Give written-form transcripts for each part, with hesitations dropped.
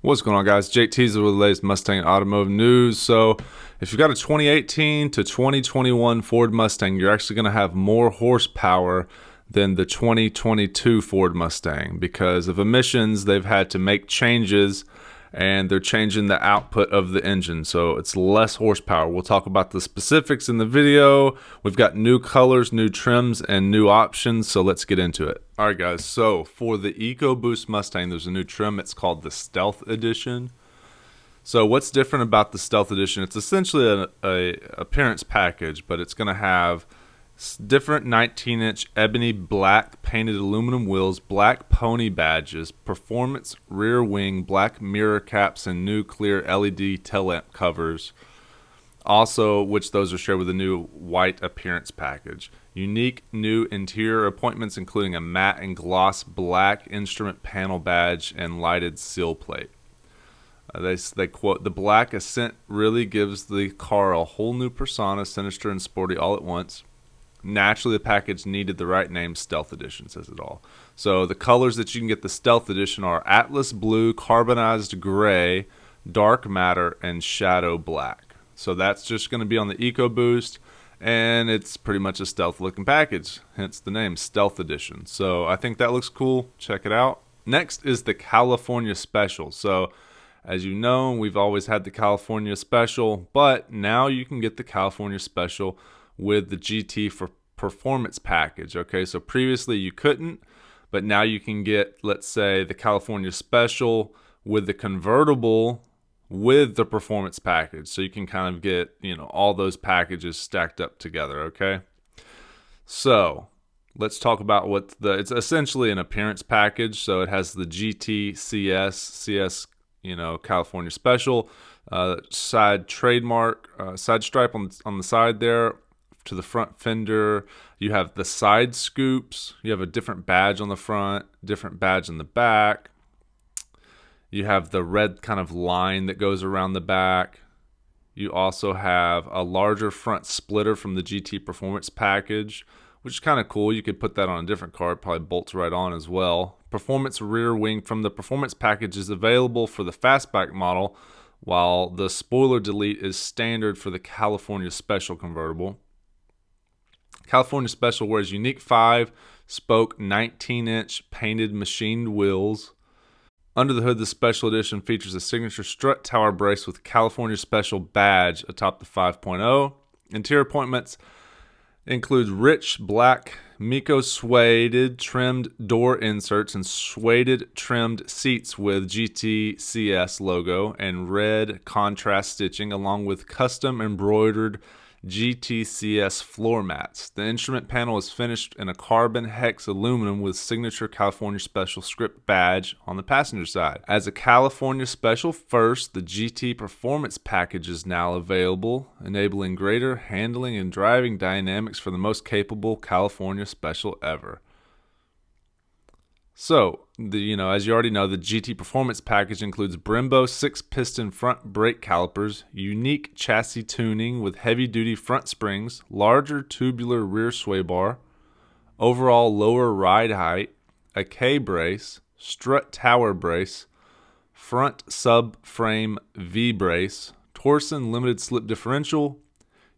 What's going on, guys? Jake Teaser with the latest Mustang automotive news. So if you've got a 2018 to 2021 Ford Mustang, you're actually going to have more horsepower than the 2022 Ford Mustang. Because of emissions, they've had to make changes and they're changing the output of the engine, so it's less horsepower. We'll talk about the specifics in the video. We've got new colors, new trims, and new options, so let's get into it. All right, guys, so for the EcoBoost Mustang, there's a new trim. It's called the Stealth Edition. So what's different about the Stealth Edition? It's essentially a appearance package, but it's going to have different 19-inch ebony black painted aluminum wheels, black pony badges, performance rear wing, black mirror caps, and new clear LED tail lamp covers. Also, which those are shared with a new white appearance package. Unique new interior appointments, including a matte and gloss black instrument panel badge and lighted seal plate. They quote, "The black accent really gives the car a whole new persona, sinister and sporty all at once. Naturally, the package needed the right name. Stealth Edition," says it all. So the colors that you can get the Stealth Edition are Atlas Blue, Carbonized Gray, Dark Matter, and Shadow Black. So that's just going to be on the EcoBoost, and it's pretty much a stealth looking package, hence the name Stealth Edition. So I think that looks cool. Check it out. Next is the California Special. So as you know, we've always had the California Special, but now you can get the California Special with the GT for performance package. Okay, so previously you couldn't, but now you can get, let's say, the California Special with the convertible with the performance package. So you can kind of get, all those packages stacked up together. Okay, so let's talk about it's essentially an appearance package. So it has the GT CS, California Special, side trademark, side stripe on the side there. To the front fender, you have the side scoops, you have a different badge on the front, different badge in the back, you have the red kind of line that goes around the back, you also have a larger front splitter from the GT Performance package, which is kind of cool. You could put that on a different car, it probably bolts right on as well. Performance rear wing from the Performance package is available for the Fastback model, while the spoiler delete is standard for the California Special convertible. California Special wears unique 5-spoke 19-inch painted machined wheels. Under the hood, the Special Edition features a signature strut tower brace with California Special badge atop the 5.0. Interior appointments include rich black Miko suede trimmed door inserts and suede trimmed seats with GTCS logo and red contrast stitching, along with custom embroidered GTCS floor mats. The instrument panel is finished in a carbon hex aluminum with signature California Special script badge on the passenger side. As a California Special first, the GT Performance package is now available, enabling greater handling and driving dynamics for the most capable California Special ever. So, as you already know, the GT Performance package includes Brembo 6-piston front brake calipers, unique chassis tuning with heavy-duty front springs, larger tubular rear sway bar, overall lower ride height, a K-brace, strut tower brace, front subframe V-brace, Torsen limited slip differential,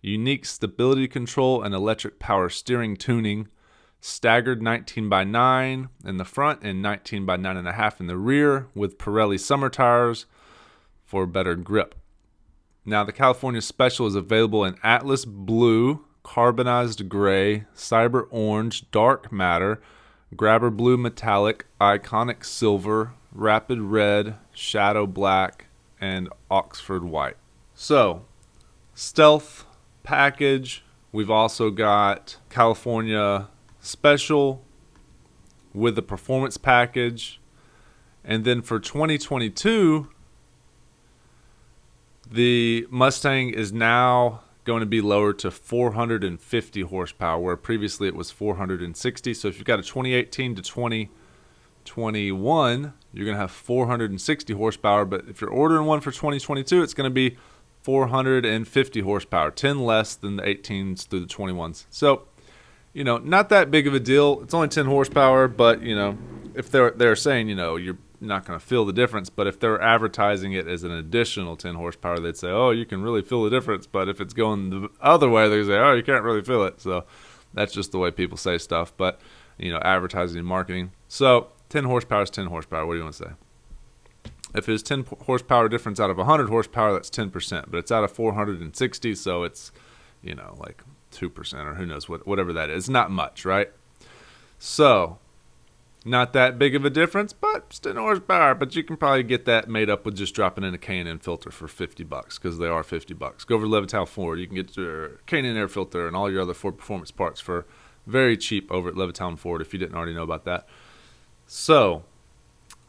unique stability control and electric power steering tuning, staggered 19x9 in the front and 19x9.5 in the rear with Pirelli summer tires for better grip. Now, the California Special is available in Atlas Blue, Carbonized Gray, Cyber Orange, Dark Matter, Grabber Blue Metallic, Iconic Silver, Rapid Red, Shadow Black, and Oxford White. So, Stealth package. We've also got California Special with the performance package, and then for 2022 the Mustang is now going to be lowered to 450 horsepower, where previously it was 460. So if you've got a 2018 to 2021, you're going to have 460 horsepower, but if you're ordering one for 2022, it's going to be 450 horsepower, 10 less than the 18s through the 21s. So not that big of a deal. It's only 10 horsepower, but if they're saying, you're not going to feel the difference. But if they're advertising it as an additional 10 horsepower, they'd say, oh, you can really feel the difference. But if it's going the other way, they say, oh, you can't really feel it. So that's just the way people say stuff. But, you know, advertising and marketing. So 10 horsepower is 10 horsepower. What do you want to say? If it's 10 horsepower difference out of 100 horsepower, that's 10%. But it's out of 460, so it's, you know, like 2% or who knows, whatever that is. Not much, right? So, not that big of a difference, but it's 10 horsepower. But you can probably get that made up with just dropping in a K&N filter for $50 because they are $50. Go over to Levittown Ford. You can get your K&N air filter and all your other Ford Performance parts for very cheap over at Levittown Ford if you didn't already know about that. So,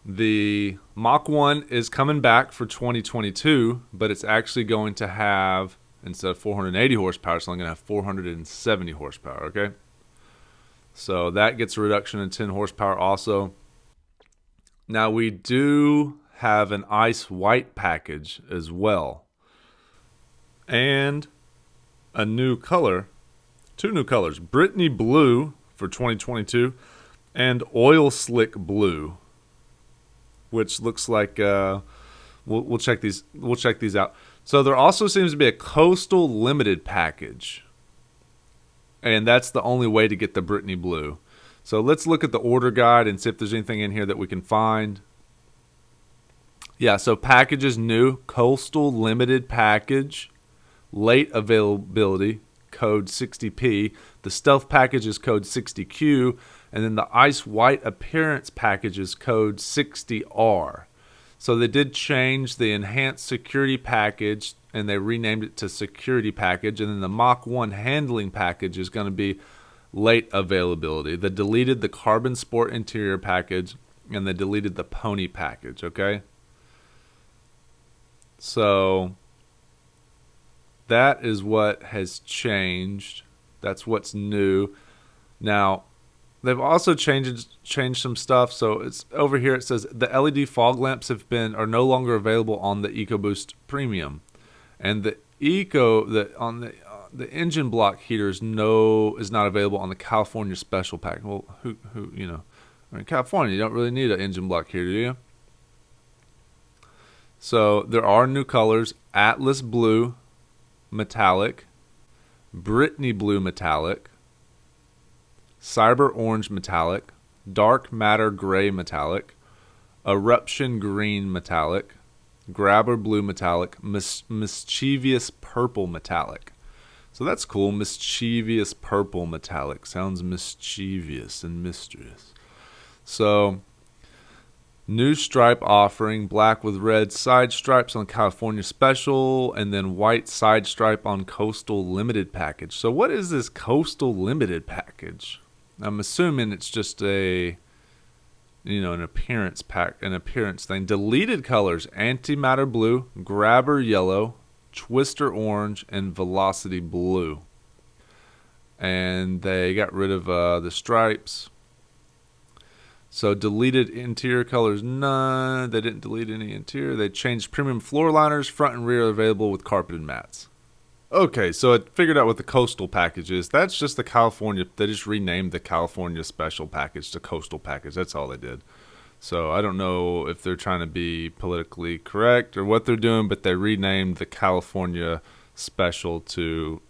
the Mach 1 is coming back for 2022, but it's actually going to have, instead of 480 horsepower, it's only going to have 470 horsepower, okay? So that gets a reduction in 10 horsepower also. Now we do have an ice white package as well. And a new color, 2 new colors, Brittany Blue for 2022 and Oil Slick Blue, which looks like we'll check these out. So there also seems to be a Coastal Limited package, and that's the only way to get the Brittany Blue. So let's look at the order guide and see if there's anything in here that we can find. Yeah, so package is new, Coastal Limited package, late availability, code 60P. The Stealth package is code 60Q. And then the Ice White Appearance package is code 60R. So they did change the Enhanced Security package, and they renamed it to Security package. And then the Mach 1 Handling package is going to be late availability. They deleted the Carbon Sport Interior package, and they deleted the Pony package, okay? So that is what has changed. That's what's new. Now, they've also changed some stuff. So it's over here. It says the LED fog lamps are no longer available on the EcoBoost Premium, and the engine block heater is not available on the California Special pack. Well, who you know, in California you don't really need an engine block heater, do you? So there are new colors: Atlas Blue Metallic, Brittany Blue Metallic, Cyber Orange Metallic, Dark Matter Gray Metallic, Eruption Green Metallic, Grabber Blue Metallic, Mischievous Purple Metallic. So that's cool. Mischievous Purple Metallic. Sounds mischievous and mysterious. So, new stripe offering, black with red side stripes on California Special, and then white side stripe on Coastal Limited package. So what is this Coastal Limited package? I'm assuming it's just an appearance thing. Deleted colors: Antimatter Blue, Grabber Yellow, Twister Orange, and Velocity Blue. And they got rid of the stripes. So deleted interior colors, none. They didn't delete any interior. They changed premium floor liners, front and rear available with carpeted mats. Okay, so it figured out what the Coastal package is. That's just the California. They just renamed the California Special package to Coastal package. That's all they did. So I don't know if they're trying to be politically correct or what they're doing, but they renamed the California Special to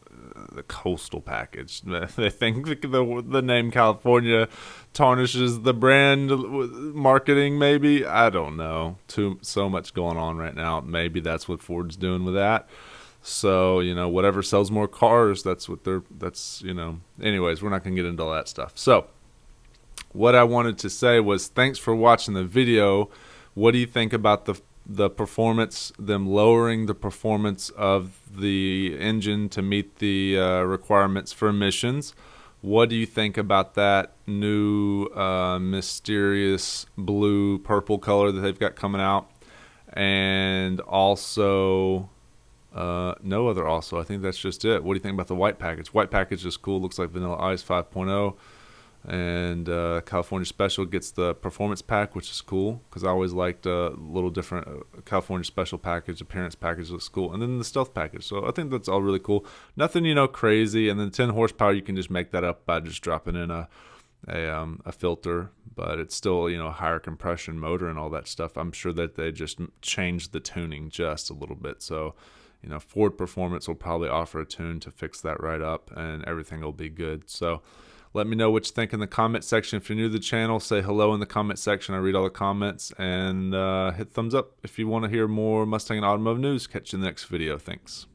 the Coastal package. They think the name California tarnishes the brand marketing, maybe. I don't know. So much going on right now. Maybe that's what Ford's doing with that. So, whatever sells more cars, that's anyways, we're not going to get into all that stuff. So, what I wanted to say was thanks for watching the video. What do you think about the performance, them lowering the performance of the engine to meet the requirements for emissions? What do you think about that new mysterious blue purple color that they've got coming out? And also, no other also. I think that's just it. What do you think about the white package? White package is cool. Looks like Vanilla Ice 5.0. And California Special gets the performance pack, which is cool because I always liked a little different California Special package. Appearance package looks cool, and then the Stealth package. So I think that's all really cool. Nothing crazy. And then 10 horsepower, you can just make that up by just dropping in a a filter, but it's still, you know, a higher compression motor and all that stuff. I'm sure that they just changed the tuning just a little bit. So, you know, Ford Performance will probably offer a tune to fix that right up, and everything will be good. So let me know what you think in the comment section. If you're new to the channel, say hello in the comment section. I read all the comments, and hit thumbs up if you want to hear more Mustang and automotive news. Catch you in the next video. Thanks.